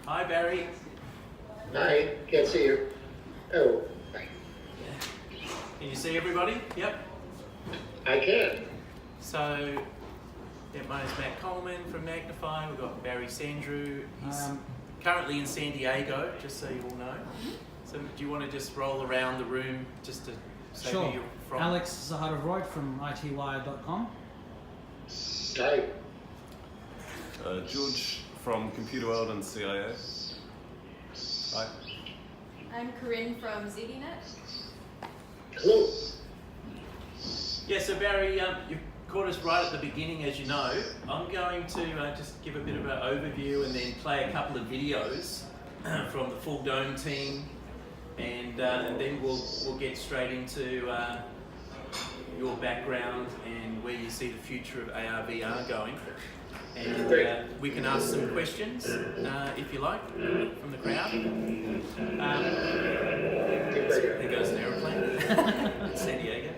Hi, Barry. Hi, can't see you. Oh, hi. Can you see everybody? Yep. I can. So, yeah, my name's Matt Coleman from Magnify. We've got Barry Sandrew. He's currently in San Diego, just so you all know. So, do you want to just roll around the room just to say who you're from? Alex Zaharov-Reutt from itwire.com. Hi. George from Computer World and CIA. Hi. I'm Corinne from ZDNet. Hello. Yeah, so Barry, you caught us right at the beginning, as you know. I'm going to just give a bit of an overview and then play a couple of videos from the Full Dome team, and then we'll get straight into your background and where you see the future of AR/VR going. And we can ask some questions, if you like, from the crowd. There goes an aeroplane. San Diego.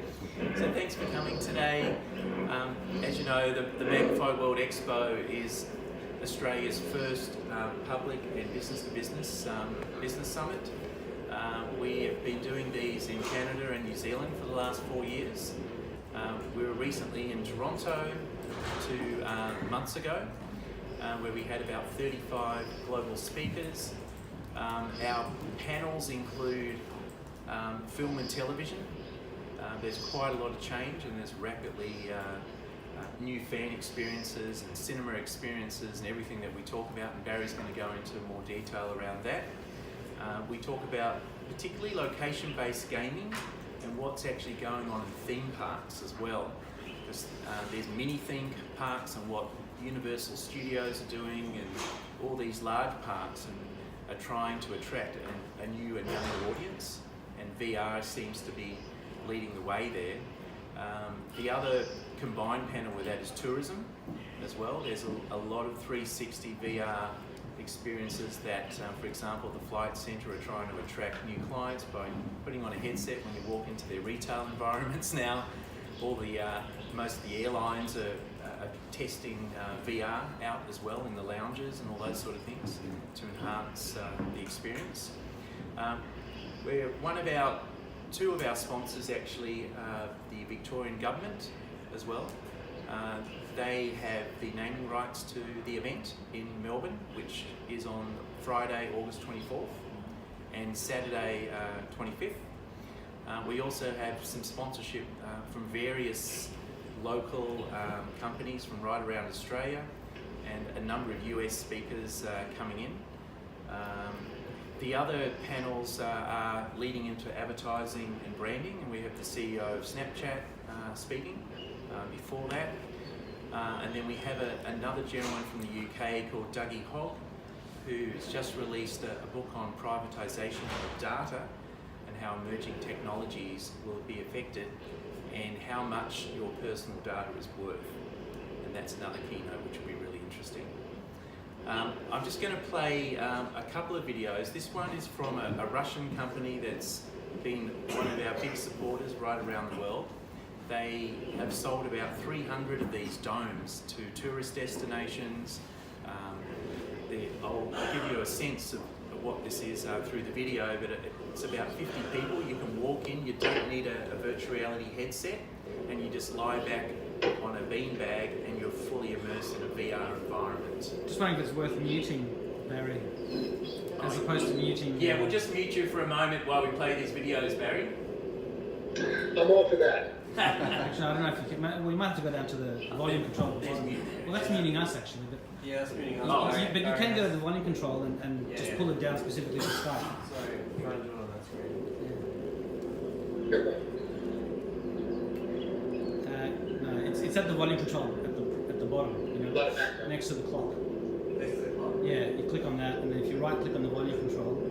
So thanks for coming today. As you know, the Magnify World Expo is Australia's first public and business-to-business business summit. We have been doing these in Canada and New Zealand for the last 4 years. We were recently in Toronto 2 months ago, where we had about 35 global speakers. Our panels include film and television. There's quite a lot of change, and there's rapidly new fan experiences and cinema experiences and everything that we talk about, and Barry's going to go into more detail around that. We talk about particularly location-based gaming and what's actually going on in theme parks as well. Because there's mini theme parks and what Universal Studios are doing, and all these large parks and are trying to attract a new and younger audience, and VR seems to be leading the way there. The other combined panel with that is tourism as well. There's a lot of 360 VR experiences that, for example, the Flight Centre are trying to attract new clients by putting on a headset when you walk into their retail environments now. Most of the airlines are testing VR out as well in the lounges and all those sort of things to enhance the experience. Two of our sponsors actually the Victorian government as well. They have the naming rights to the event in Melbourne, which is on Friday, August 24th and Saturday, 25th. We also have some sponsorship from various local companies from right around Australia, and a number of US speakers coming in. The other panels are leading into advertising and branding, and we have the CEO of Snapchat speaking before that. And then we have another gentleman from the UK called Dougie Hogg, who's just released a book on privatisation of data and how emerging technologies will be affected and how much your personal data is worth. And that's another keynote which will be really interesting. I'm just going to play a couple of videos. This one is from a Russian company that's been one of our big supporters right around the world. They have sold about 300 of these domes to tourist destinations. I'll give you a sense of what this is through the video, but it's about 50 people. You can walk in, you don't need a virtual reality headset, and you just lie back on a beanbag and you're fully immersed in a VR environment. Just wondering if it's worth muting, Barry, as opposed to muting. Yeah, we'll just mute you for a moment while we play these videos, Barry. I'm all for that. Actually, I don't know if you can. We might have to go down to the volume control. Well, that's muting us actually. But Yeah, that's muting us. but you can go to the volume control and just pull it down specifically for Skype. Sorry, you want to do it on that screen? No, it's at the volume control at the bottom, next to the clock. Next to the clock. Yeah, you click on that, and then if you right click on the volume control,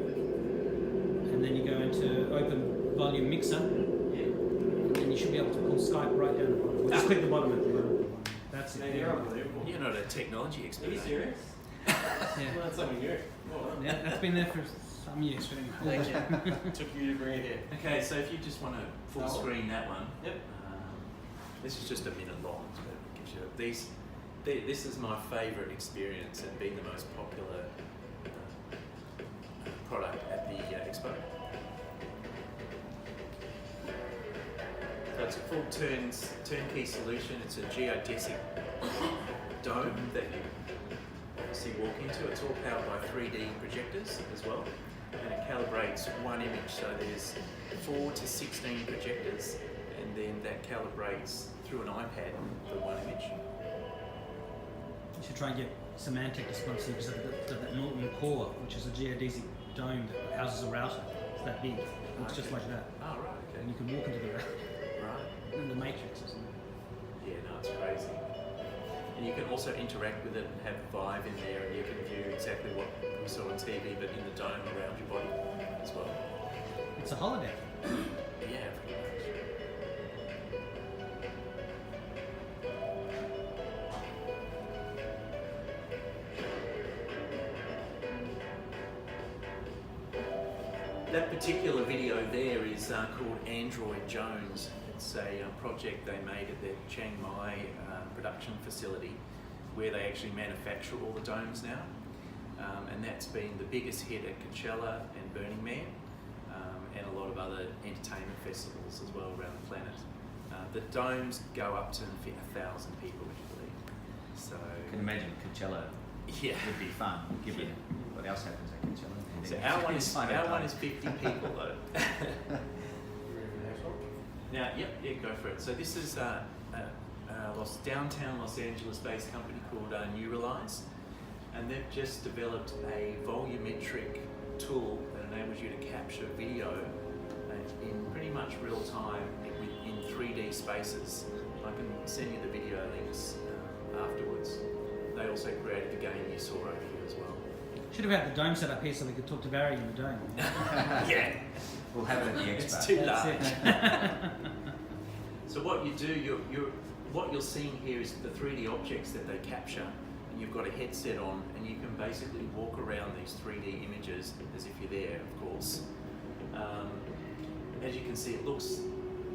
and then you go into open volume mixer, and then you should be able to pull Skype right down the bottom. Well, just click the bottom at the bottom. That's it. You're unbelievable. You're not a technology expert. Are you serious? Yeah. Well, that's something new. Yeah, that's been there for some years. Thank you. Took you to bring it here. Okay, so if you just want to full screen that one. Yep. This is just a minute long, so it gives you this is my favourite experience and been the most popular full turnkey solution. It's a geodesic dome that you obviously walk into. It's all powered by 3D projectors as well, and it calibrates one image. So there's 4 to 16 projectors, and then that calibrates through an iPad for one image. You should try and get semantic responsiveness of that Norton core, which is a geodesic dome that houses a router. It's that big. It looks just like that. Oh, right, okay. And you can walk into the router. Right. In the Matrix, isn't it? Yeah, no, it's crazy. And you can also interact with it and have Vive in there, and you can view exactly what we saw on TV, but in the dome around your body as well. It's a holodeck. Yeah, pretty much. That particular video there is called Android Jones. It's a project they made at their Chiang Mai production facility, where they actually manufacture all the domes now. And that's been the biggest hit at Coachella and Burning Man, and a lot of other entertainment festivals as well around the planet. The domes go up to 1,000 people, would you believe? So I can imagine Coachella yeah. would be fun, given what else happens at Coachella. So our one is 50 people though. Now, yeah, go for it. So this is downtown Los Angeles-based company called Neuroscientist, and they've just developed a volumetric tool that enables you to capture video in pretty much real time in 3D spaces. I can send you the video links afterwards. They also created the game you saw over here as well. Should have had the dome set up here so we could talk to Barry in the dome. Yeah. We'll have it at the expo. It's too That's large. So what you do, what you're seeing here is the 3D objects that they capture, and you've got a headset on, and you can basically walk around these 3D images as if you're there, of course. As you can see, it looks.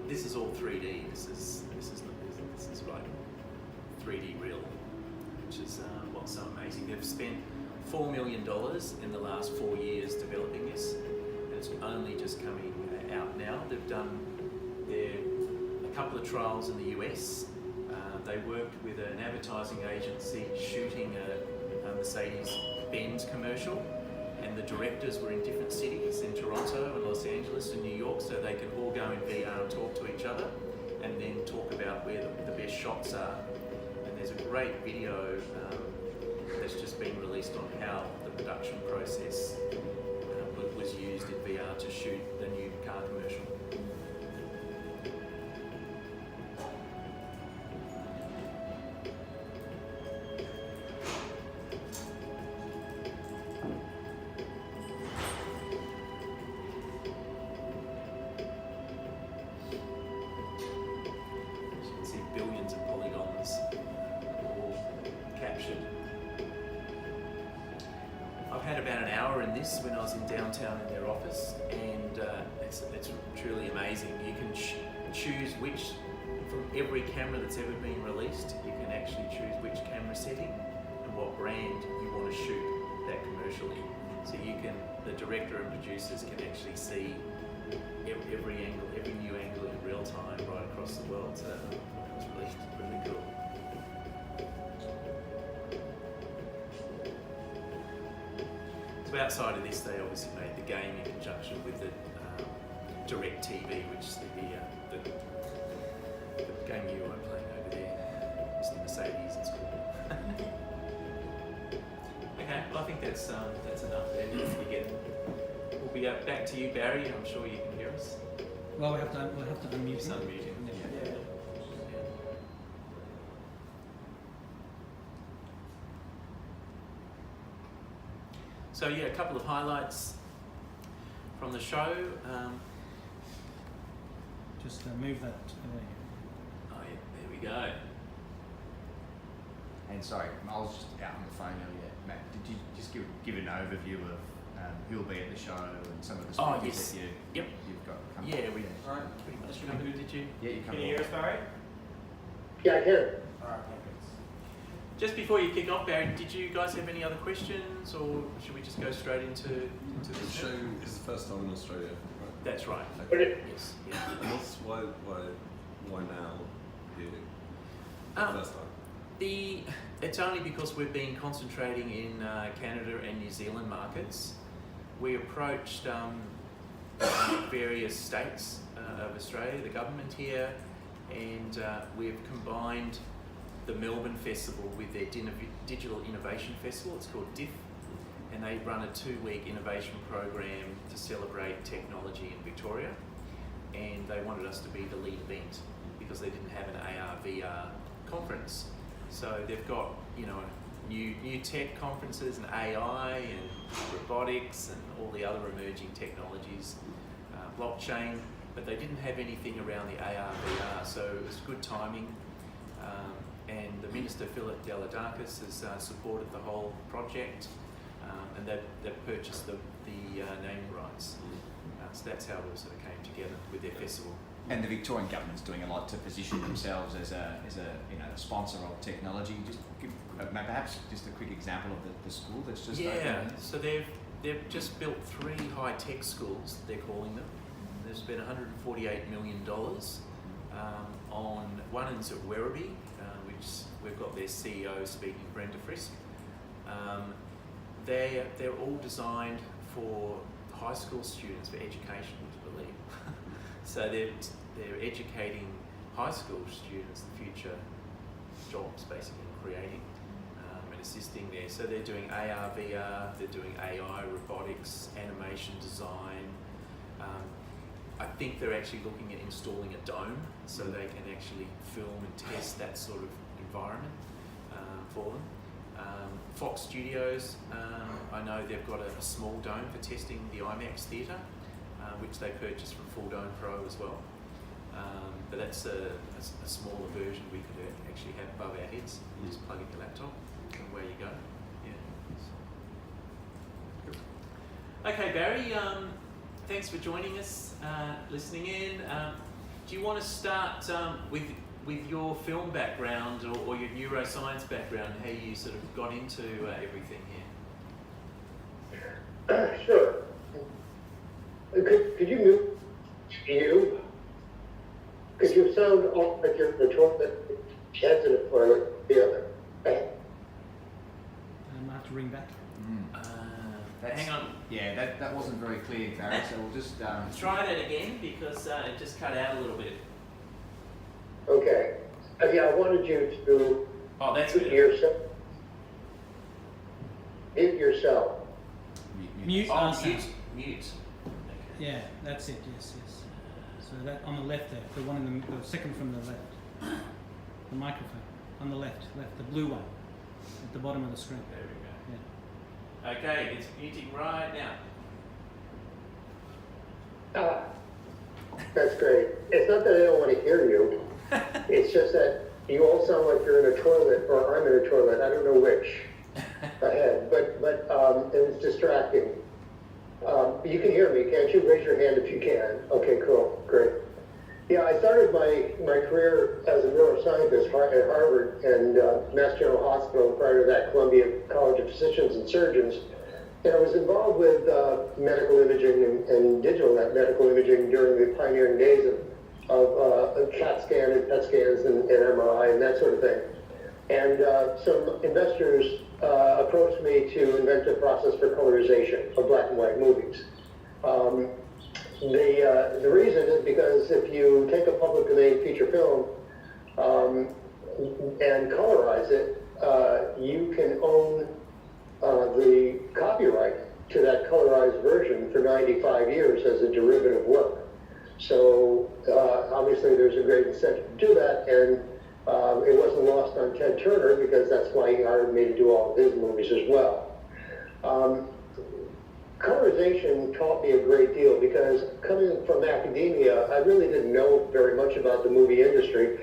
This is all 3D. This is like 3D real, which is what's so amazing. They've spent $4 million in the last 4 years developing this, and it's only just coming out now. They've done a couple of trials in the US. They worked with an advertising agency shooting a Mercedes-Benz commercial, and the directors were in different cities, in Toronto and Los Angeles and New York, so they could all go in VR and talk to each other, and then talk about where the best shots are. And there's a great video that's just been released on how the production process was used in VR to shoot the new car commercial. As you can see, billions of polygons all captured. I've had about an hour in this when I was in downtown in their office, and it's truly amazing. You can choose which, from every camera that's ever been released, you can actually choose which camera setting and what brand you want to shoot that commercial in. So the director and producers can actually see every angle, every new angle in real time right across the world. So it's really cool. So outside of this, they obviously made the game in conjunction with the Direct TV, which is the game you are playing over there. It's the Mercedes, it's called. Okay, well I think that's enough there. We'll be back to you, Barry. I'm sure you can hear us. Well, we'll have to unmute Just him. unmute him. Yeah. So yeah, a couple of highlights from the show. Just move that. Oh yeah, there we go. And sorry, I was just out on the phone earlier. Matt, did you just give an overview of who will be at the show and some of the Oh, speakers yes. that you've got coming? Yeah, we Alright. pretty much covered it, did you? Yeah, you Can you hear us, Barry? Yeah, I can. Alright, perfect. Just before you kick off, Barry, did you guys have any other questions, or should we just go straight into The the show is the first time in Australia, right? That's right. But Yes. Yeah. And why why now here? First time. It's only because we've been concentrating in Canada and New Zealand markets. We approached various states of Australia, the government here, and we've combined the Melbourne Festival with their Digital Innovation Festival. It's called DIF, and they run a 2-week innovation program to celebrate technology in Victoria, and they wanted us to be the lead event because they didn't have an AR/VR conference. So they've got, you know, new tech conferences and AI and robotics and all the other emerging technologies, blockchain, but they didn't have anything around the AR/VR, so it was good timing. And the Minister, Philip Deladakis, has supported the whole project, and they've purchased the naming rights. So that's how it all sort of came together with their festival. And the Victorian government's doing a lot to position themselves as a you know, a sponsor of technology. Just give perhaps just a quick example of the school that's just opened. So they've just built 3 high-tech schools, they're calling them. They've spent $148 million on one in Werribee, which we've got their CEO speaking, Brenda Frisk. They're all designed for high school students for education, would you believe? So they're educating high school students the future jobs, basically, creating and assisting there. So they're doing AR, VR, they're doing AI, robotics, animation design. I think they're actually looking at installing a dome so they can actually film and test that sort of environment for them. Fox Studios, I know they've got a small dome for testing the IMAX theatre, which they purchased from Full Dome Pro as well. But that's a smaller version we could actually have above our heads. You just plug in your laptop and away you go. Yeah. Okay, Barry, thanks for joining us, listening in. Do you want to start with your film background or your neuroscience background, how you sort of got into everything here? Sure. Could you mute you? Could you sound off like you're the toilet, heads in the toilet, the other? I have to ring back. Hang on. Yeah, that wasn't very clear, Barry, so we'll just... Try that again because it just cut out a little bit. Okay. Yeah, I wanted you to That's mute good. yourself. Mute yourself. Mute. Mute. Yeah, that's it. Yes. So that on the left there, the one in the second from the left, the microphone on the left, the blue one at the bottom of the screen. There we go. Yeah. Okay, it's muting right now. That's great. It's not that I don't want to hear you. It's just that you all sound like you're in a toilet, or I'm in a toilet. I don't know which ahead, but it's distracting. You can hear me, can't you? Raise your hand if you can. Okay, cool, great. Yeah, I started my career as a neuroscientist at Harvard and Mass General Hospital. Prior to that, Columbia College of Physicians and Surgeons. And I was involved with medical imaging and digital medical imaging during the pioneering days of CAT scan and PET scans and MRI and that sort of thing. And some investors approached me to invent a process for colorization of black and white movies. The reason is because if you take a public domain feature film and colorize it, you can own the copyright to that colorized version for 95 years as a derivative work. So obviously there's a great incentive to do that, and it wasn't lost on Ted Turner because that's why he hired me to do all of his movies as well. Colorization taught me a great deal because coming from academia, I really didn't know very much about the movie industry.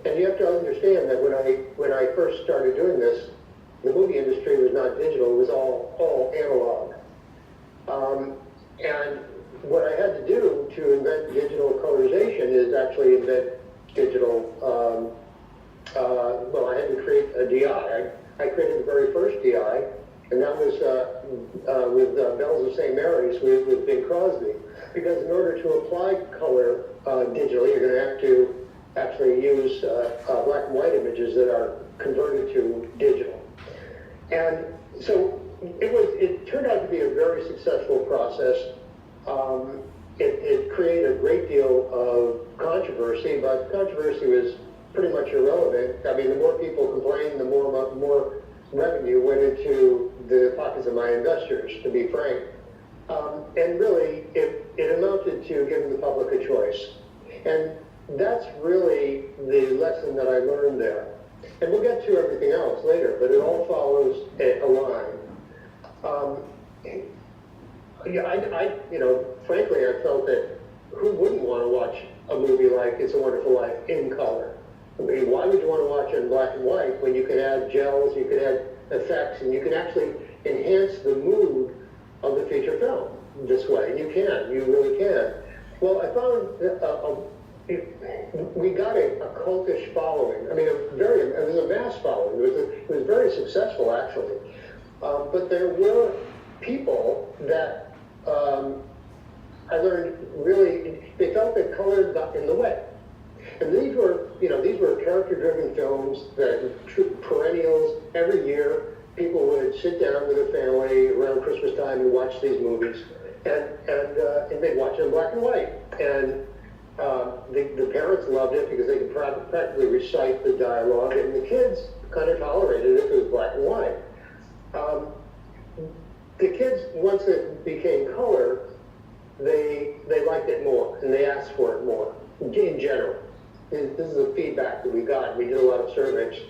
And you have to understand that when I first started doing this, the movie industry was not digital, it was all analog. And what I had to do to invent digital colorization is actually invent digital, I had to create a DI. I created the very first DI, and that was with Bells of St. Mary's with Bing Crosby. Because in order to apply color digitally, you're going to have to actually use black and white images that are converted to digital. And so it turned out to be a very successful process. It created a great deal of controversy, but controversy was pretty much irrelevant. I mean, the more people complained, the more revenue went into the pockets of my investors, to be frank. And really, it amounted to giving the public a choice. And that's really the lesson that I learned there. And we'll get to everything else later, but it all follows a line. Frankly, I felt that who wouldn't want to watch a movie like It's a Wonderful Life in color? I mean, why would you want to watch it in black and white when you can add gels, you can add effects, and you can actually enhance the mood of the feature film this way? And you really can. Well, I found we got a cultish following. I mean, it was a mass following. It was very successful, actually. But there were people that I learned really, they felt that color got in the way. And these were character-driven films that perennials. Every year, people would sit down with their family around Christmas time and watch these movies, and they'd watch it in black and white. And the parents loved it because they could practically recite the dialogue, and the kids kind of tolerated it if it was black and white. The kids, once it became color, they liked it more, and they asked for it more, in general. This is the feedback that we got. We did a lot of surveys.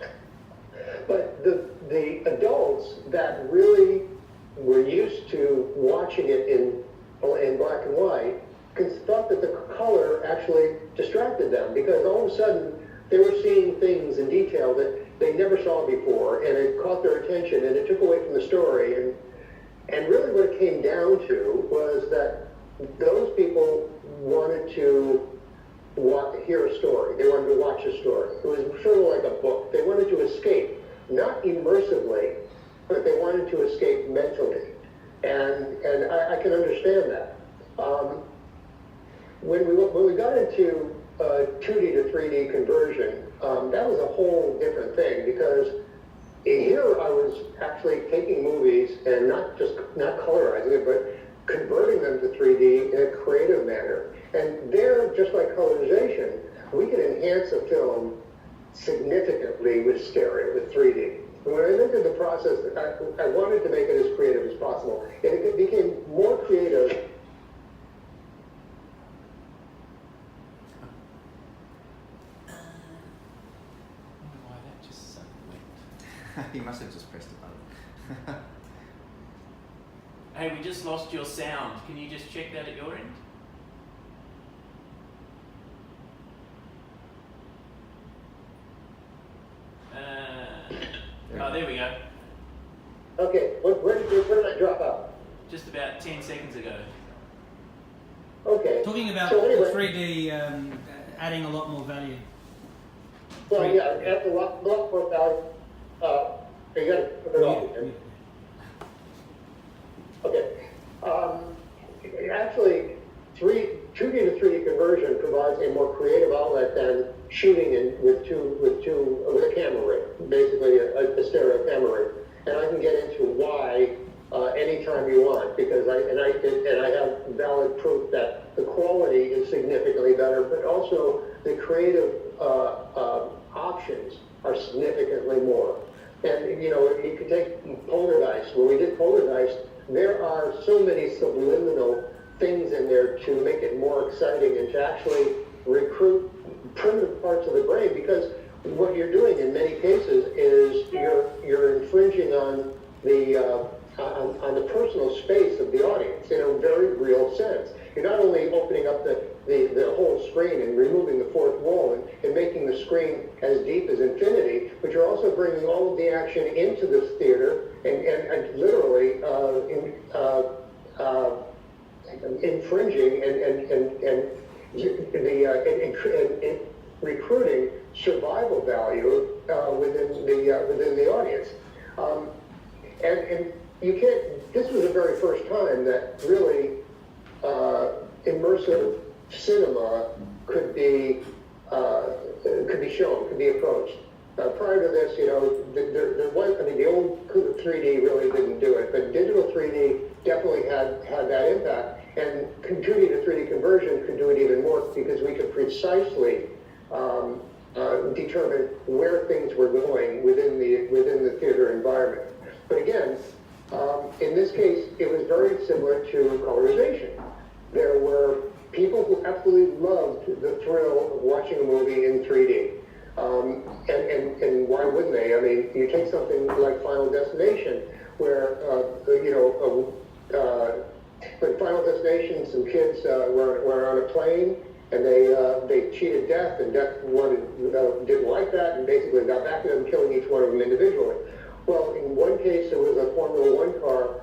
But the adults that really were used to watching it in black and white thought that the color actually distracted them, because all of a sudden they were seeing things in detail that they never saw before, and it caught their attention, and it took away from the story. And really what it came down to was that those people wanted to hear a story. They wanted to watch a story. It was sort of like a book. They wanted to escape, not immersively, but they wanted to escape mentally. And I can understand that. When we got into 2D to 3D conversion, that was a whole different thing, because here I was actually taking movies and not colorizing it, but converting them to 3D in a creative manner. And there, just like colorization, we can enhance a film significantly with stereo, with 3D. And when I looked at the process, I wanted to make it as creative as possible. And it became more creative. Why that just suddenly went. He must have just pressed a button. Hey, we just lost your sound. Can you just check that at your end? There we go. Okay, where did I drop out? Just about 10 seconds ago. Okay. Talking about So anyway, 3D adding a lot more value. well, yeah, after a lot more value, you got to put it on. Okay. Actually, 2D to 3D conversion provides a more creative outlet than shooting with a camera rig, basically a stereo camera rig. And I can get into why anytime you want, because I have valid proof that the quality is significantly better, but also the creative options are significantly more. And you could take Poltergeist. When we did Poltergeist, there are so many subliminal things in there to make it more exciting and to actually recruit primitive parts of the brain, because what you're doing in many cases is you're infringing on the personal space of the audience in a very real sense. You're not only opening up the whole screen and removing the fourth wall and making the screen as deep as infinity, but you're also bringing all of the action into this theater and literally infringing and recruiting survival value within the audience. And you can't. This was the very first time that really immersive cinema could be could be shown, could be approached. Prior to this, you know, there was, I mean, the old 3D really didn't do it, but digital 3D definitely had that impact. And computing to 3D conversion could do it even more because we could precisely determine where things were going within the theater environment. But again, in this case, it was very similar to colorization. There were people who absolutely loved the thrill of watching a movie in 3D. And why wouldn't they? I mean, you take something like Final Destination, where, when Final Destination, some kids were on a plane, and they cheated Death, and Death didn't like that, and basically got back at them, killing each one of them individually. Well, in one case, it was a Formula One car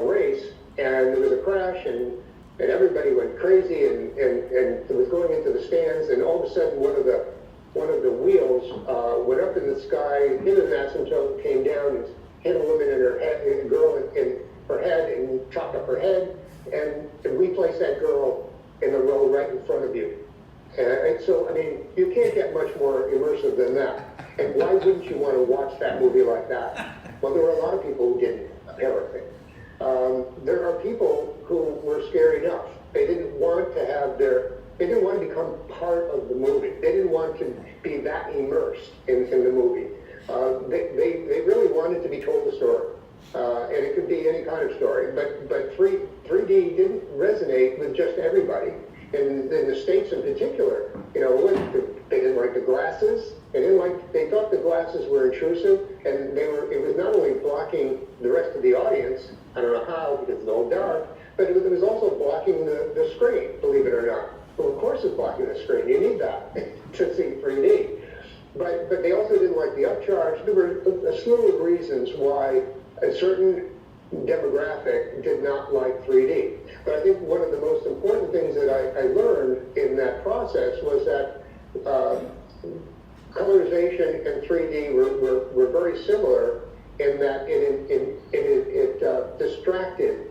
race, and there was a crash, and everybody went crazy, and it was going into the stands, and all of a sudden, one of the wheels went up in the sky, hit an asymptote, came down, and hit a woman in her head, a girl in her head, and chopped up her head, and replaced that girl in the row right in front of you. And so, I mean, you can't get much more immersive than that. And why wouldn't you want to watch that movie like that? Well, there were a lot of people who didn't, apparently. There are people who were scared enough. They didn't want to become part of the movie. They didn't want to be that immersed in the movie. They really wanted to be told a story. And it could be any kind of story. But 3D didn't resonate with just everybody. In the States in particular, you know, they didn't like the glasses. They thought the glasses were intrusive, and it was not only blocking the rest of the audience, I don't know how, because it's all dark, but it was also blocking the screen, believe it or not. Well, of course it's blocking the screen. You need that to see 3D. But they also didn't like the upcharge. There were a slew of reasons why a certain demographic did not like 3D. But I think one of the most important things that I learned in that process was that colorization and 3D were very similar in that it distracted,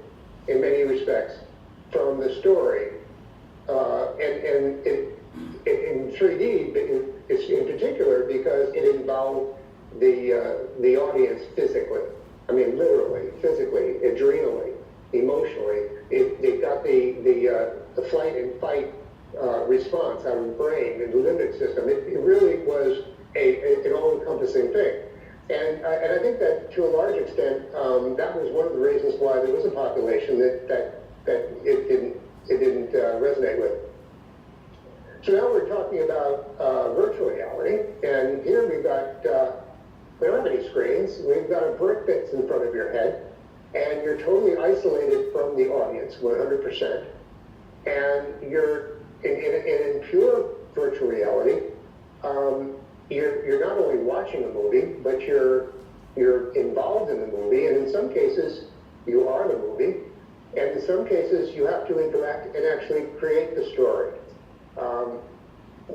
in many respects, from the story. And in 3D, it's in particular because it involved the audience physically. I mean, literally, physically, adrenally, emotionally. It got the flight and fight response out of the brain and the limbic system. It really was an all-encompassing thing. And I think that to a large extent, that was one of the reasons why there was a population that it didn't resonate with. So now we're talking about virtual reality, and here we've got, we don't have any screens, we've got a brick that's in front of your head, and you're totally isolated from the audience, 100%, and you're, in pure virtual reality, you're not only watching a movie, but you're involved in the movie, and in some cases, you are the movie, and in some cases, you have to interact and actually create the story.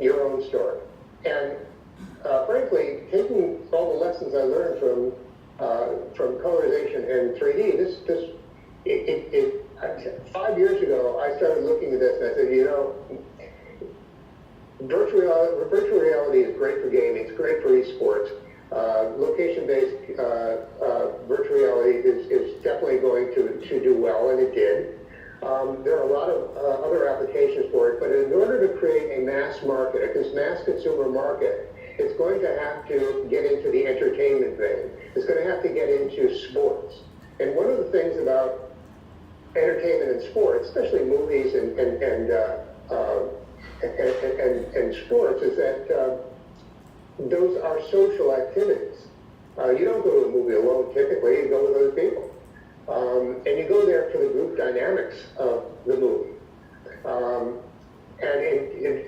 Your own story. And frankly, taking all the lessons I learned from colorization and 3D, 5 years ago, I started looking at this and I said, you know, virtual reality is great for gaming, it's great for esports. Location-based virtual reality is definitely going to do well, and it did. There are a lot of other applications for it, but in order to create a mass market, a mass consumer market, it's going to have to get into the entertainment vein. It's going to have to get into sports. And one of the things about entertainment and sports, especially movies and sports, is that those are social activities. You don't go to a movie alone typically, you go with other people. And you go there for the group dynamics of the movie. And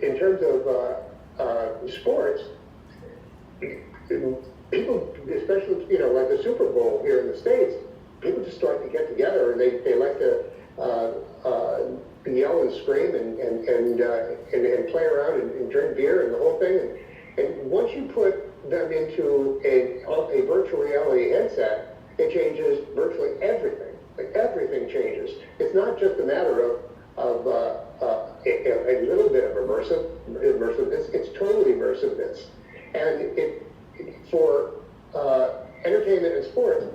in terms of sports, people, especially, you know, like the Super Bowl here in the States, people just start to get together and they like to yell and scream and play around and drink beer and the whole thing. And once you put them into a virtual reality headset, it changes virtually everything. Like everything changes. It's not just a matter of a little bit of immersiveness. It's totally immersiveness. And for entertainment and sports,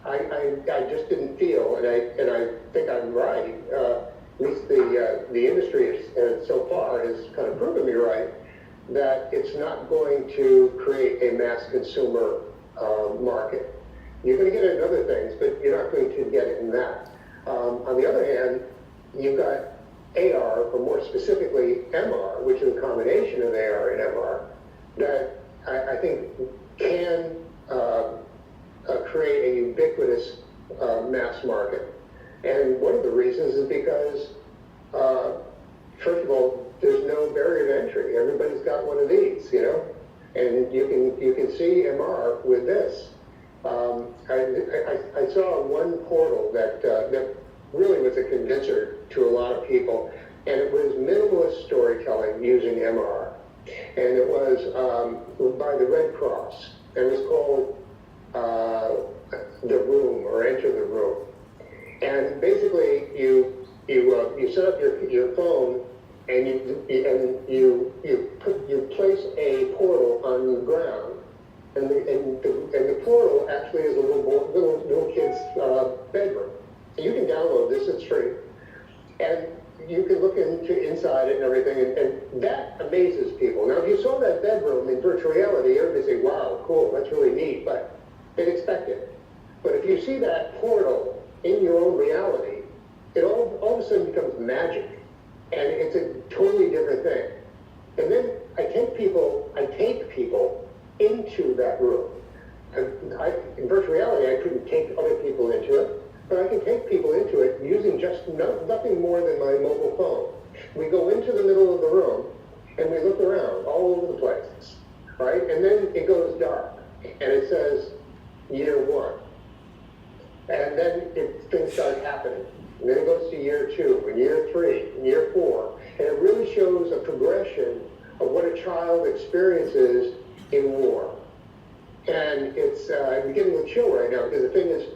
I just didn't feel, and I think I'm right, at least the industry has, so far has kind of proven me right, that it's not going to create a mass consumer market. You're going to get it in other things, but you're not going to get it in that. On the other hand, you've got AR, or more specifically MR, which is a combination of AR and MR, that I think can create a ubiquitous mass market. And one of the reasons is because, first of all, there's no barrier to entry. Everybody's got one of these, you know, and you can see MR with this. I saw one portal that really was a convincer to a lot of people, and it was minimalist storytelling using MR, and it was by the Red Cross, and it was called The Room, or Enter the Room. And basically, you set up your phone, and you place a portal on the ground, and the portal actually is a little kid's bedroom. And you can download this; it's free, and you can look inside it and everything, and that amazes people. Now, if you saw that bedroom in virtual reality, everybody say, "Wow, cool, that's really neat," but they'd expect it. But if you see that portal in your own reality, it all of a sudden becomes magic, and it's a totally different thing. And then I take people into that room. In virtual reality, I couldn't take other people into it, but I can take people into it using just nothing more than my mobile phone. We go into the middle of the room, and we look around all over the place, right? And then it goes dark, and it says, year 1. And then things start happening. And then it goes to year 2, and year 3, and year 4. And it really shows a progression of what a child experiences in war. And I'm getting a chill right now, because the thing is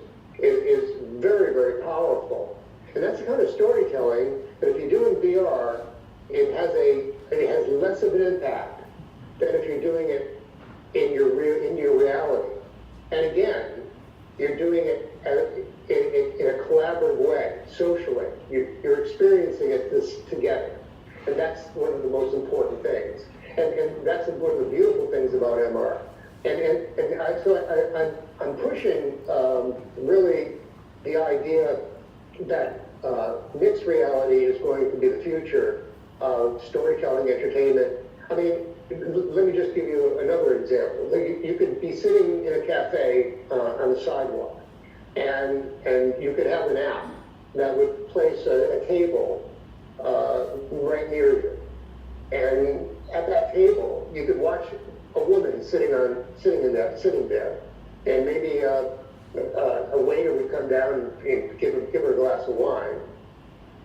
very, very powerful. And that's the kind of storytelling that if you do in VR, it has less of an impact than if you're doing it in your reality. And again, you're doing it in a collaborative way, socially. You're experiencing it together. And that's one of the most important things. And that's one of the beautiful things about MR. So I'm pushing really the idea that mixed reality is going to be the future of storytelling, entertainment. I mean, let me just give you another example. You could be sitting in a cafe on the sidewalk, and you could have an app that would place a table right near you. And at that table, you could watch a woman sitting there, and maybe a waiter would come down and give her a glass of wine.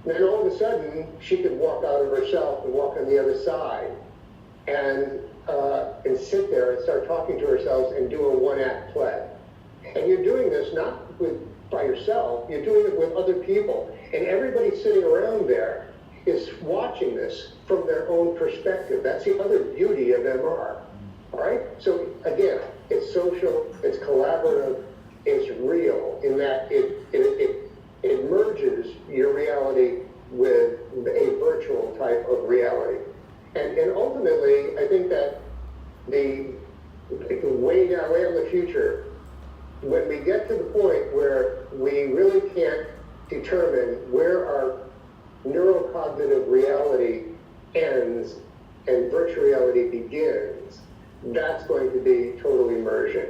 And then all of a sudden, she could walk out of herself and walk on the other side, and sit there and start talking to herself and do a one-act play. And you're doing this not by yourself, you're doing it with other people. And everybody sitting around there is watching this from their own perspective. That's the other beauty of MR. All right? So again, it's social, it's collaborative, it's real in that it merges your reality with a virtual type of reality. And ultimately, I think that the way down in the future, when we get to the point where we really can't determine where our neurocognitive reality ends and virtual reality begins, that's going to be total immersion.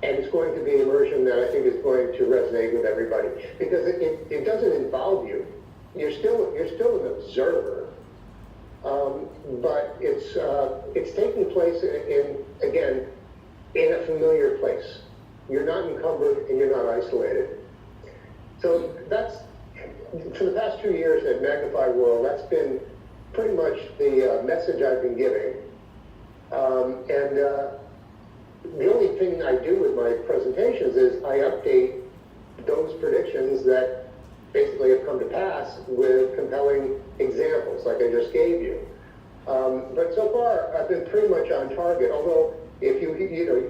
And it's going to be immersion that I think is going to resonate with everybody, because it doesn't involve you. You're still an observer, but it's taking place in a familiar place. You're not encumbered and you're not isolated. So that's, for the past 2 years at Magnify World, that's been pretty much the message I've been giving. The only thing I do with my presentations is I update those predictions that basically have come to pass with compelling examples like I just gave you. But so far, I've been pretty much on target, although if you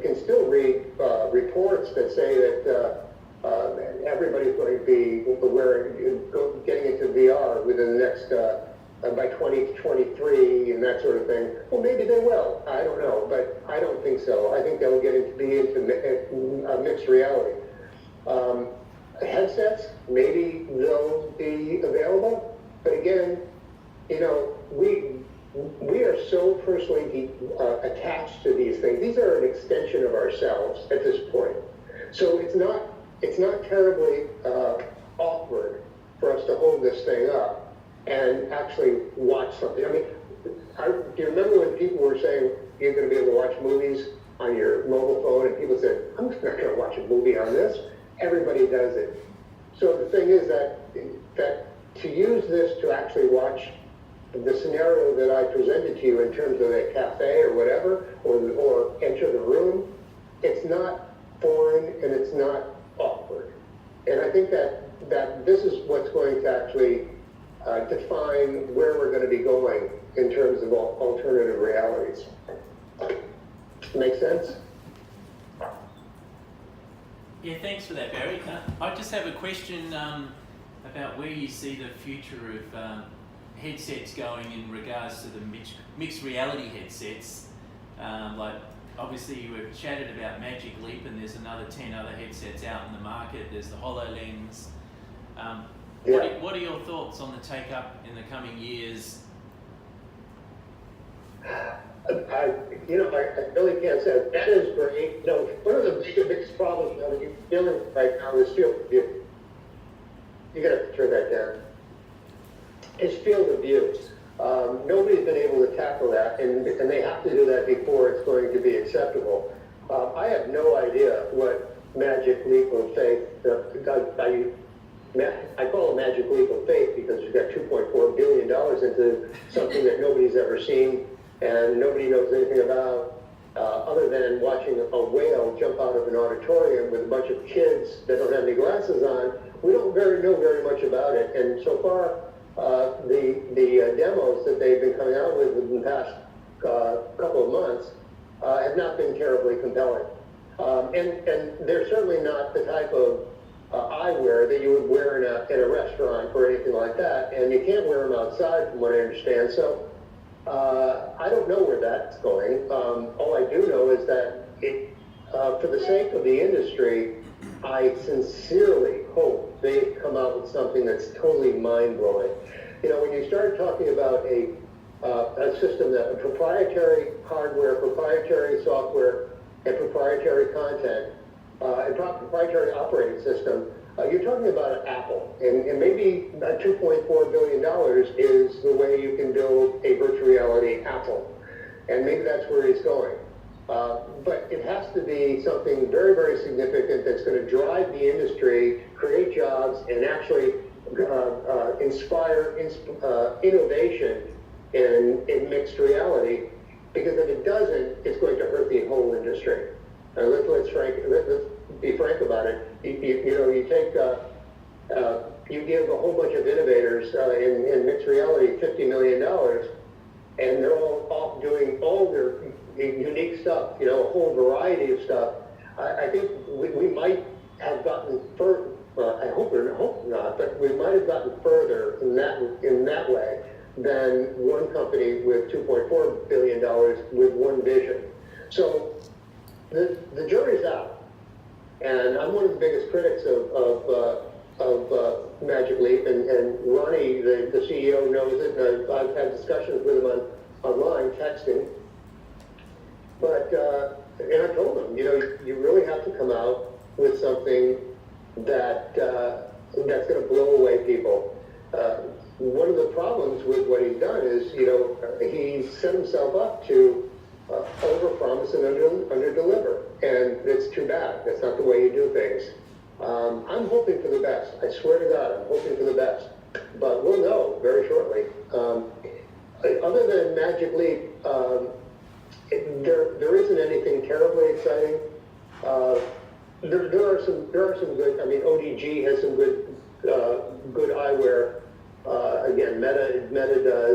can still read reports that say that everybody's going to be getting into VR within the next, by 2023 and that sort of thing. Well, maybe they will. I don't know, but I don't think so. I think they'll be into mixed reality. Headsets, maybe they'll be available, but again, we are so personally attached to these things. These are an extension of ourselves at this point. So it's not terribly awkward for us to hold this thing up and actually watch something. I mean, do you remember when people were saying you're going to be able to watch movies on your mobile phone, and people said, I'm just not going to watch a movie on this? Everybody does it. So the thing is that to use this to actually watch the scenario that I presented to you in terms of a cafe or whatever, or enter the room, it's not foreign and it's not awkward. And I think that this is what's going to actually define where we're going to be going in terms of alternative realities. Make sense? Yeah, thanks for that, Barry. I just have a question about where you see the future of headsets going in regards to the mixed reality headsets. Like, obviously we've chatted about Magic Leap, and there's another 10 other headsets out in the market. There's the HoloLens. What are your thoughts on the take-up in the coming years? I really can't say. That is great. One of the biggest problems that you're dealing with right now is field of view. You got to turn that down. It's field of view. Nobody's been able to tackle that, and they have to do that before it's going to be acceptable. I have no idea what Magic Leap of Faith, I call it Magic Leap of Faith because you've got $2.4 billion into something that nobody's ever seen and nobody knows anything about, other than watching a whale jump out of an auditorium with a bunch of kids that don't have any glasses on. We don't know very much about it, and so far, the demos that they've been coming out with in the past couple of months have not been terribly compelling. And they're certainly not the type of eyewear that you would wear in a restaurant or anything like that, and you can't wear them outside from what I understand. So I don't know where that's going. All I do know is that for the sake of the industry, I sincerely hope they come out with something that's totally mind-blowing. When you start talking about a system that proprietary hardware, proprietary software, and proprietary content, and proprietary operating system, you're talking about an Apple, and maybe $2.4 billion is the way you can build a virtual reality Apple, and maybe that's where he's going. But it has to be something very, very significant that's going to drive the industry, create jobs, and actually inspire innovation in mixed reality. Because if it doesn't, it's going to hurt the whole industry. Let's be frank about it. You give a whole bunch of innovators in mixed reality $50 million, and they're all off doing all their unique stuff, a whole variety of stuff. I think we might have gotten further. Well, I hope not, but we might have gotten further in that way than one company with $2.4 billion with one vision. So the jury's out, and I'm one of the biggest critics of Magic Leap, and Ronnie, the CEO, knows it, and I've had discussions with him online, texting. But and I told him, you really have to come out with something that's going to blow away people. One of the problems with what he's done is, he set himself up to overpromise and underdeliver, and it's too bad. That's not the way you do things. I'm hoping for the best. I swear to God, I'm hoping for the best. But we'll know very shortly. Other than Magic Leap, there isn't anything terribly exciting. There are some good. I mean, ODG has some good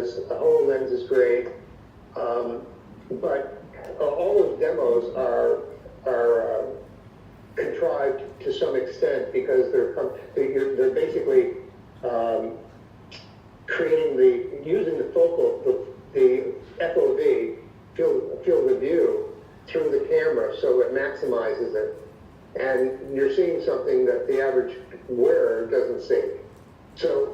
because HoloLens is great, but all those demos are contrived to some extent because they're basically using the FOV, field of view, through the camera, so it maximizes it. And you're seeing something that the average wearer doesn't see. So,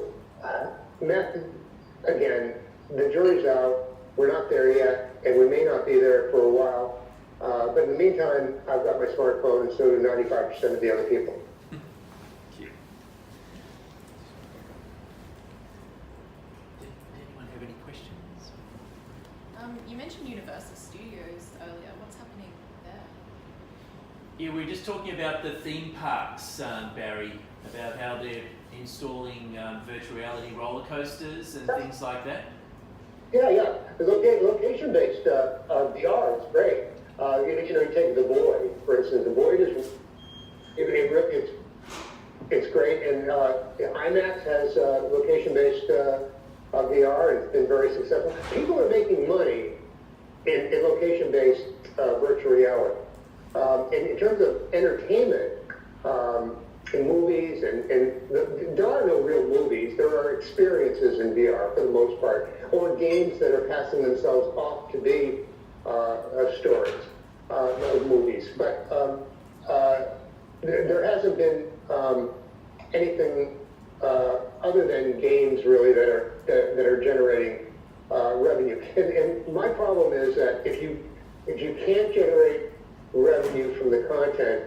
again, the jury's out. We're not there yet, and we may not be there for a while. But in the meantime, I've got my smartphone, and so do 95% of the other people. Thank you. Did anyone have any questions? You mentioned Universal Studios earlier. What's happening there? Yeah, we were just talking about the theme parks, Barry, about how they're installing virtual reality roller coasters and things like that. Yeah. The location-based VR is great. You take the Void, for instance. The Void is it's great, and IMAX has location-based VR, and it's been very successful. People are making money in location-based virtual reality. And in terms of entertainment, in movies, and there are no real movies. There are experiences in VR for the most part, or games that are passing themselves off to be stories, no movies. But there hasn't been anything other than games really that are generating revenue. And my problem is that if you can't generate revenue from the content,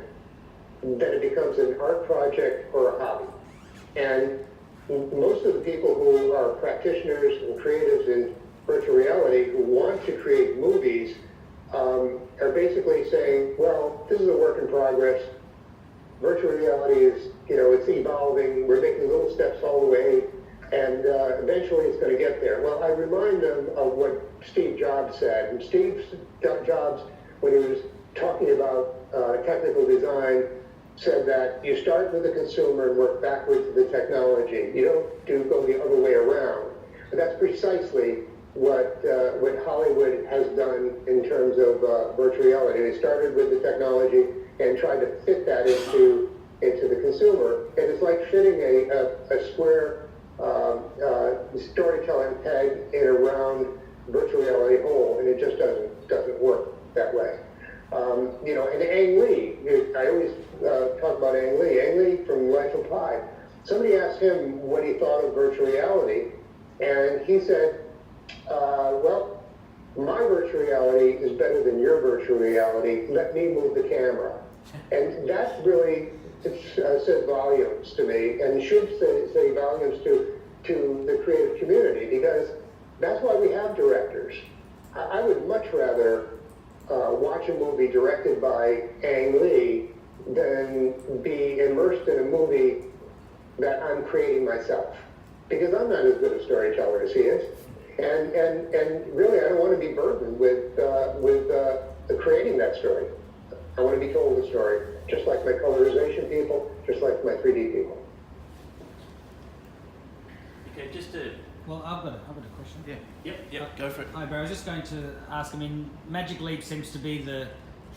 then it becomes an art project or a hobby. And most of the people who are practitioners and creatives in virtual reality who want to create movies are basically saying, well, this is a work in progress. Virtual reality is, it's evolving. We're making little steps all the way, and eventually it's going to get there. Well, I remind them of what Steve Jobs said. And Steve Jobs, when he was talking about technical design, said that you start with the consumer and work backwards to the technology. You don't go the other way around. But that's precisely what Hollywood has done in terms of virtual reality. They started with the technology and tried to fit that into the consumer. And it's like fitting a square storytelling peg in a round virtual reality hole, and it just doesn't work that way. And Ang Lee, I always talk about Ang Lee. Ang Lee from Life of Pi. Somebody asked him what he thought of virtual reality, and he said, well, my virtual reality is better than your virtual reality. Let me move the camera. And that really says volumes to me, and should say volumes to the creative community, because that's why we have directors. I would much rather watch a movie directed by Ang Lee than be immersed in a movie that I'm creating myself, because I'm not as good a storyteller as he is, and really I don't want to be burdened with creating that story. I want to be told the story, just like my colorization people, just like my 3D people. Okay, just to... Well, I've got a question. Yeah. Yep, go for it. Hi, Barry. I was just going to ask, Magic Leap seems to be the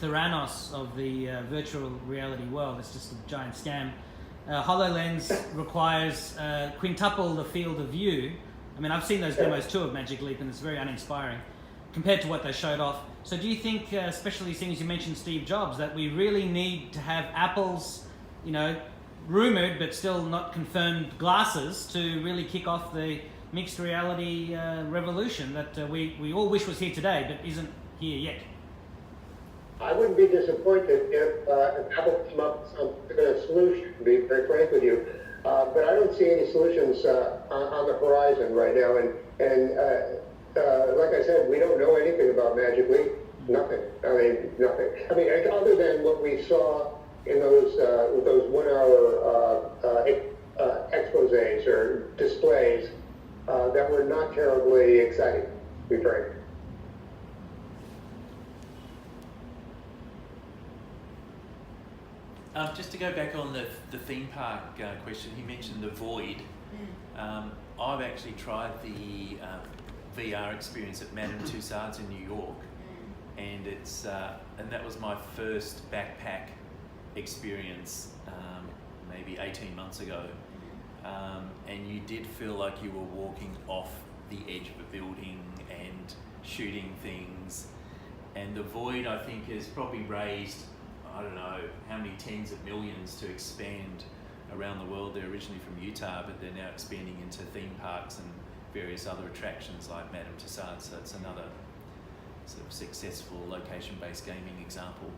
Theranos of the virtual reality world. It's just a giant scam. HoloLens requires quintuple the field of view. I've seen those demos too of Magic Leap, and it's very uninspiring compared to what they showed off. So do you think, especially seeing as you mentioned Steve Jobs, that we really need to have Apple's, rumoured but still not confirmed glasses to really kick off the mixed reality revolution that we all wish was here today but isn't here yet? I wouldn't be disappointed if Apple came up with a solution, to be very frank with you. But I don't see any solutions on the horizon right now. And like I said, we don't know anything about Magic Leap. Nothing. Nothing. Other than what we saw in those 1 hour exposés or displays that were not terribly exciting, to be frank. Just to go back on the theme park question, he mentioned the Void. I've actually tried the VR experience at Madame Tussauds in New York, and it's and that was my first backpack experience maybe 18 months ago, and you did feel like you were walking off the edge of a building and shooting things, and the Void, I think, has probably raised, I don't know how many tens of millions to expand around the world. They're originally from Utah, but they're now expanding into theme parks and various other attractions like Madame Tussauds, so it's another sort of successful location-based gaming example.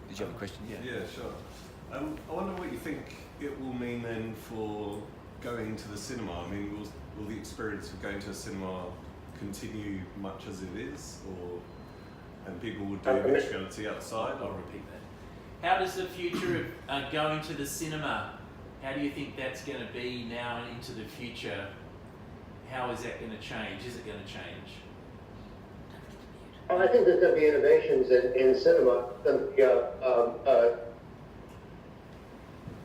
Did you have a question? Yeah, sure. I wonder what you think it will mean then for going into the cinema. I mean, will the experience of going to a cinema continue much as it is, and people will do virtual reality outside? I'll repeat that. How does the future of going to the cinema, how do you think that's going to be now and into the future? How is that going to change? Is it going to change? I think there's going to be innovations in cinema.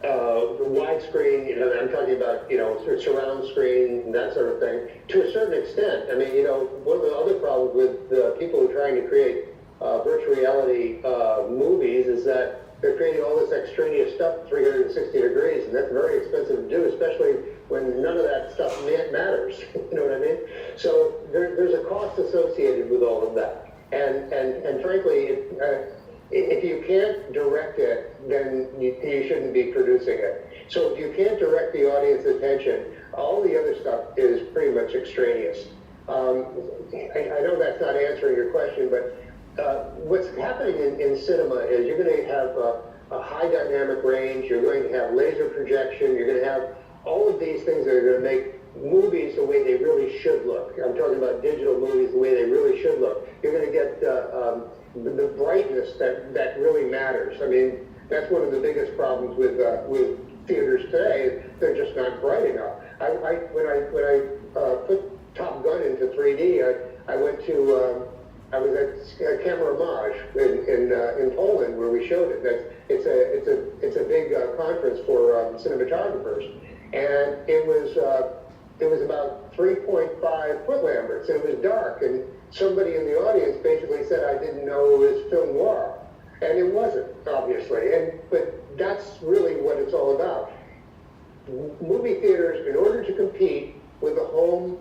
The widescreen, I'm talking about, sort of surround screen and that sort of thing, to a certain extent. I mean, one of the other problems with people who are trying to create virtual reality movies is that they're creating all this extraneous stuff at 360 degrees, and that's very expensive to do, especially when none of that stuff matters. You know what I mean? So there's a cost associated with all of that. And frankly, if you can't direct it, then you shouldn't be producing it. So if you can't direct the audience attention, all the other stuff is pretty much extraneous. I know that's not answering your question, but what's happening in cinema is you're going to have a high dynamic range, you're going to have laser projection, you're going to have all of these things that are going to make movies the way they really should look. I'm talking about digital movies the way they really should look. You're going to get the brightness that really matters. I mean, that's one of the biggest problems with theaters today. They're just not bright enough. When I put Top Gun into 3D, I went to I was at Cameramage in Poland where we showed it. It's a big conference for cinematographers, and it was about 3.5 foot lamberts, and it was dark, and somebody in the audience basically said I didn't know it was film noir, and it wasn't, obviously. But that's really what it's all about. Movie theaters, in order to compete with the home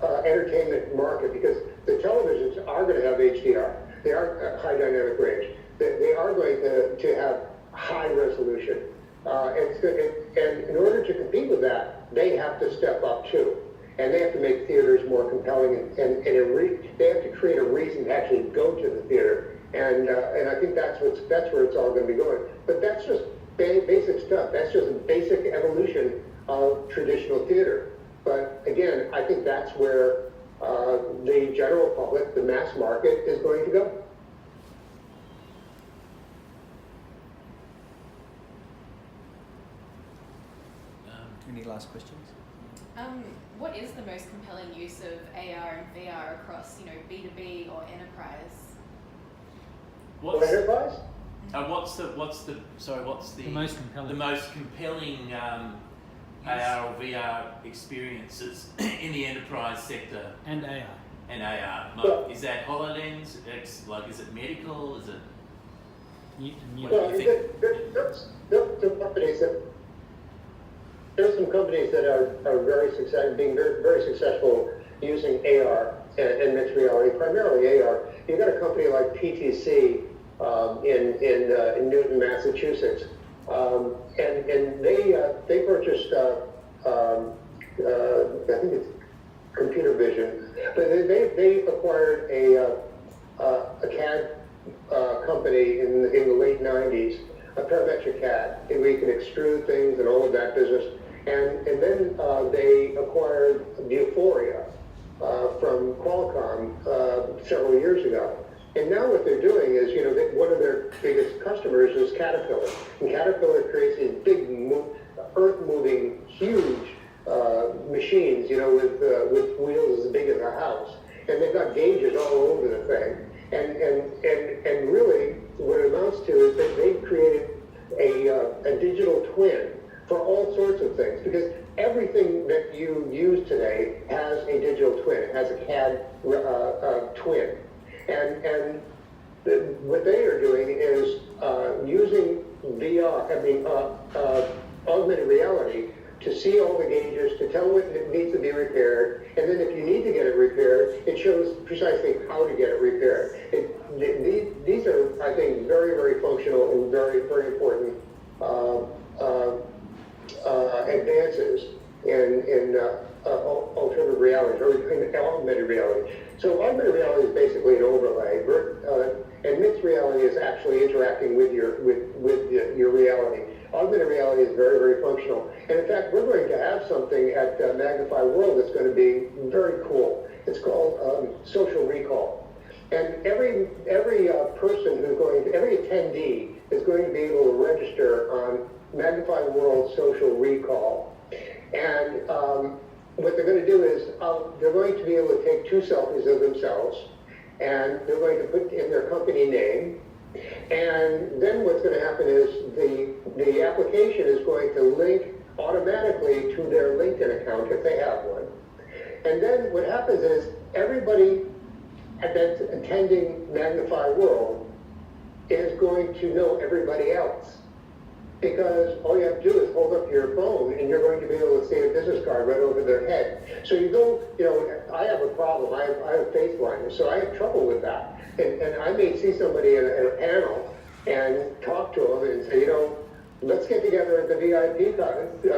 entertainment market, because the televisions are going to have HDR, they are high dynamic range, they are going to have high resolution, and in order to compete with that, they have to step up too, and they have to make theaters more compelling, and they have to create a reason to actually go to the theater, and I think that's where it's all going to be going. But that's just basic stuff. That's just a basic evolution of traditional theater. But again, I think that's where the general public, the mass market, is going to go. Any last questions? What is the most compelling use of AR and VR across, B2B or enterprise? Enterprise? What's the most compelling? The most compelling AR or VR experiences in the enterprise sector And AR. and AR? Is that HoloLens? Is it medical? Is it? Well, there's some companies that are being very successful using AR and mixed reality, primarily AR. You've got a company like PTC in Newton, Massachusetts, and they purchased I think it's computer vision, but they acquired a CAD company in the late 90s, a parametric CAD, where you can extrude things and all of that business. And then they acquired Vuforia from Qualcomm several years ago. And now what they're doing is, one of their biggest customers is Caterpillar. And Caterpillar creates these big earth-moving, huge machines, with wheels as big as a house. And they've got gauges all over the thing. And really, what it amounts to is that they've created a digital twin for all sorts sorts of things, because everything that you use today has a digital twin. It has a CAD twin. And what they are doing is using VR, augmented reality, to see all the gauges, to tell what needs to be repaired, and then if you need to get it repaired, it shows precisely how to get it repaired. These are, I think, very, very functional and very, very important advances in alternative reality, or in augmented reality. So augmented reality is basically an overlay, and mixed reality is actually interacting with your reality. Augmented reality is very, very functional. And in fact, we're going to have something at Magnify World that's going to be very cool. It's called social recall. And every person who's every attendee is going to be able to register on Magnify World Social Recall. And what they're going to do is they're going to be able to take 2 selfies of themselves, and they're going to put in their company name. And then what's going to happen is the application is going to link automatically to their LinkedIn account if they have one. And then what happens is everybody that's attending Magnify World is going to know everybody else. Because all you have to do is hold up your phone and you're going to be able to see a business card right over their head. So you go, I have a problem. I have face blindness, so I have trouble with that. And I may see somebody at a panel and talk to them and say, let's get together at the VIP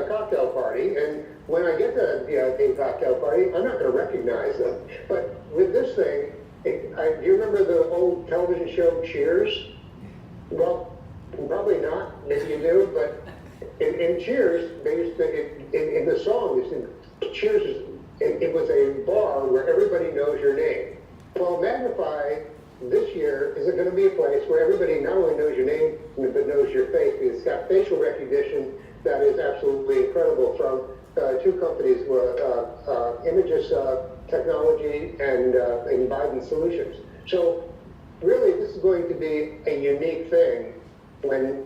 cocktail party. And when I get to the VIP cocktail party, I'm not going to recognize them. But with this thing, do you remember the old television show Cheers? Well, probably not, maybe you do, but in Cheers, they used to, in the song, Cheers, it was a bar where everybody knows your name. Well, Magnify this year is going to be a place where everybody not only knows your name, but knows your face. It's got facial recognition that is absolutely incredible from 2 companies, Images Technology and Biden Solutions. So really, this is going to be a unique thing when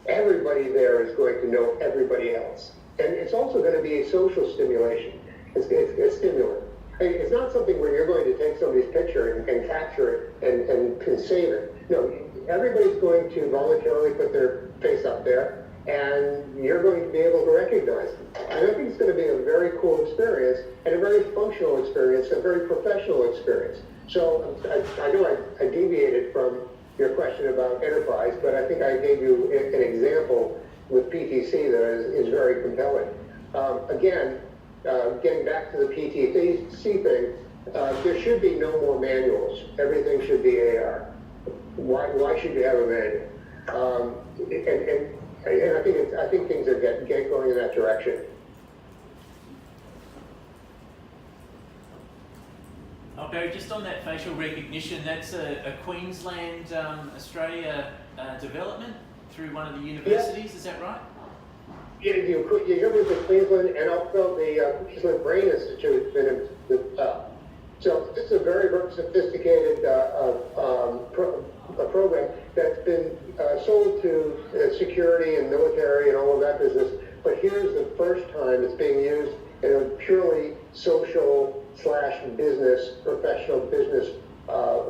everybody there is going to know everybody else. And it's also going to be a social stimulation. It's a stimulant. It's not something where you're going to take somebody's picture and capture it and save it. No, everybody's going to voluntarily put their face up there, and you're going to be able to recognize them. And I think it's going to be a very cool experience, and a very functional experience, a very professional experience. So I know I deviated from your question about enterprise, but I think I gave you an example with PTC that is very compelling. Again, getting back to the PTC thing, there should be no more manuals. Everything should be AR. Why should you have a manual? And I think things are going in that direction. Oh, Barry, just on that facial recognition, that's a Queensland, Australia development through one of the universities, is that right? Yeah, you hear with the Queensland and also the Queensland Brain Institute. So this is a very, very sophisticated program that's been sold to security and military and all of that business. But here's the first time it's being used in a purely social / business, professional business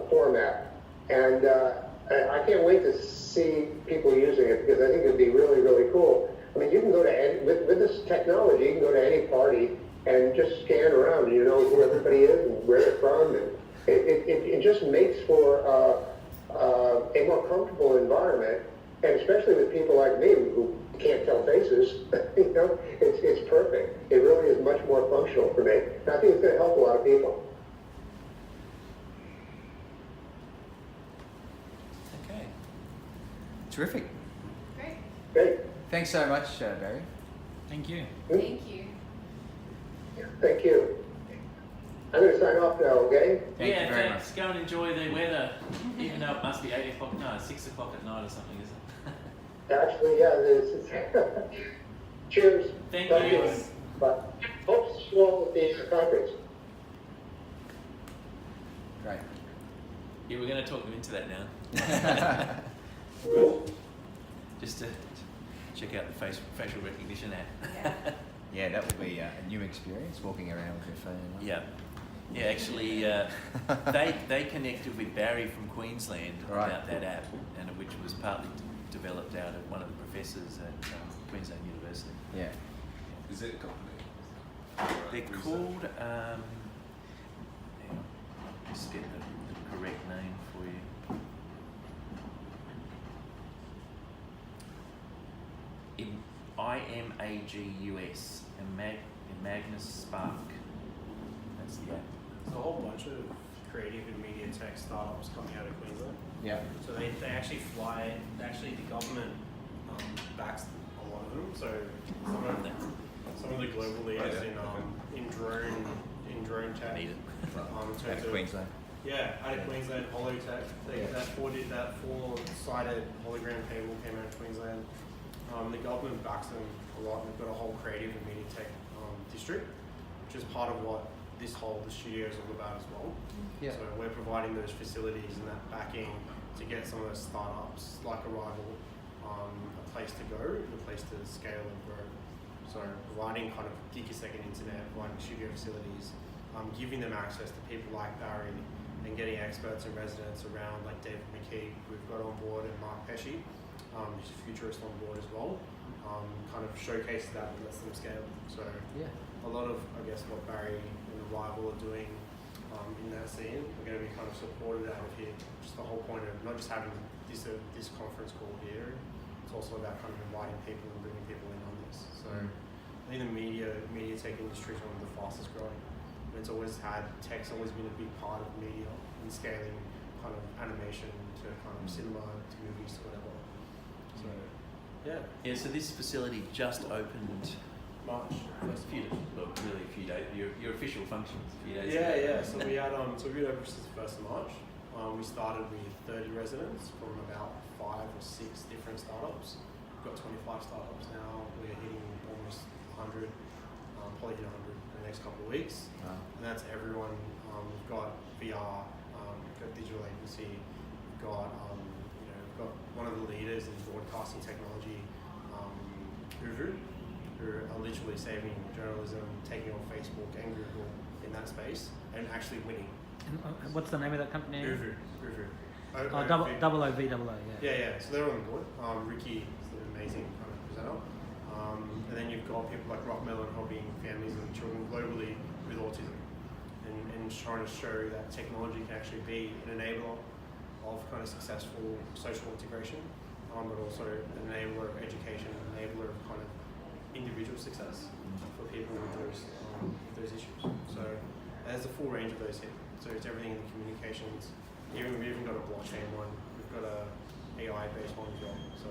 format. And I can't wait to see people using it, because I think it'd be really, really cool. I mean, you can go to any, with this technology, you can go to any party and just scan around, and you know who everybody is and where they're from, and it just makes for a more comfortable environment, and especially with people like me who can't tell faces, it's perfect. It really is much more functional for me, and I think it's going to help a lot of people. Okay. Terrific. Great. Great. Thanks so much, Barry. Thank you. Thank you. Thank you. I'm going to sign off now, okay? Thank you very thanks. much. Go and enjoy the weather, even though it must be 8 o'clock, no, 6 o'clock at night or something, isn't it? Actually, yeah, it is. Cheers. Thank Bye. you. Bye. Hope to see you all at the conference. Great. Yeah, we're going to talk them into that now. Just to check out the facial recognition app. Yeah. Yeah, that will be a new experience, walking around with your phone. Yeah. Yeah, actually, they connected with Barry from Queensland Right. about that app, and which was partly developed out of one of the professors at Queensland University. Yeah. Is it a company? They're called, hang on, just get the correct name for you. IMAGUS, Magnus Spark. That's the app. There's a whole bunch of creative and media tech startups coming out of Queensland. Yeah. So they actually fly, actually the government backs a lot of them. So some of the global leaders in drone tech. Need it. In terms Out of Queensland. Yeah, out of Queensland, Holotech. That four-sided hologram cable came out of Queensland. The government backs them a lot, and they've got a whole creative and media tech district, which is part of what the studio is all about as well. Yeah. So we're providing those facilities and that backing to get some of those startups like Arrival a place to go, a place to scale and grow. So providing kind of gigabit internet, providing studio facilities, giving them access to people like Barry, and getting experts and residents around like David McKee, who we've got on board, and Mark Pesci, who's a futurist on board as well. Kind of showcases that and lets them scale. So Yeah. a lot of, I guess, what Barry and Arrival are doing in that scene, we're going to be kind of supported out of here. Just the whole point of not just having this conference call here, it's also about kind of inviting people and bringing people in on this. So I think the media tech industry is one of the fastest growing. And it's always tech's always been a big part of media and scaling kind of animation to kind of cinema to movies to whatever. So yeah, Yeah, so this facility just opened March. a few days, your official functions a few days Yeah, ago. yeah. So we had we've been open since the 1st of March. We started with 30 residents from about 5 or 6 different startups. We've got 25 startups now. We're hitting almost 100, probably hit 100 in the next couple of weeks. Wow. And that's everyone. We've got VR, we've got digital agency, we've got we've got one of the leaders in broadcasting technology, Uvu, who are literally saving journalism, taking on Facebook and Google in that space, and actually winning. And what's the name of that company? Uvu. Oh, double O V double O. Yeah. Yeah. So they're on board. Ricky is an amazing kind of presenter. And then you've got people like Rock Mellon helping families and children globally with autism, and trying to show that technology can actually be an enabler of kind of successful social integration, but also an enabler of education, an enabler of kind of individual success for people with those issues. So there's a full range of those here. So it's everything in the communications. We've even got a blockchain one. We've got a AI-based one as well. So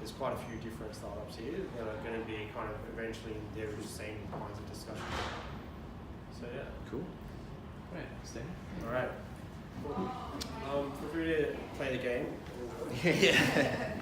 there's quite a few different startups here that are going to be kind of eventually in the same kinds of discussions. So yeah. Cool. Great, Stephen. All right. Feel free to play the game. Yeah.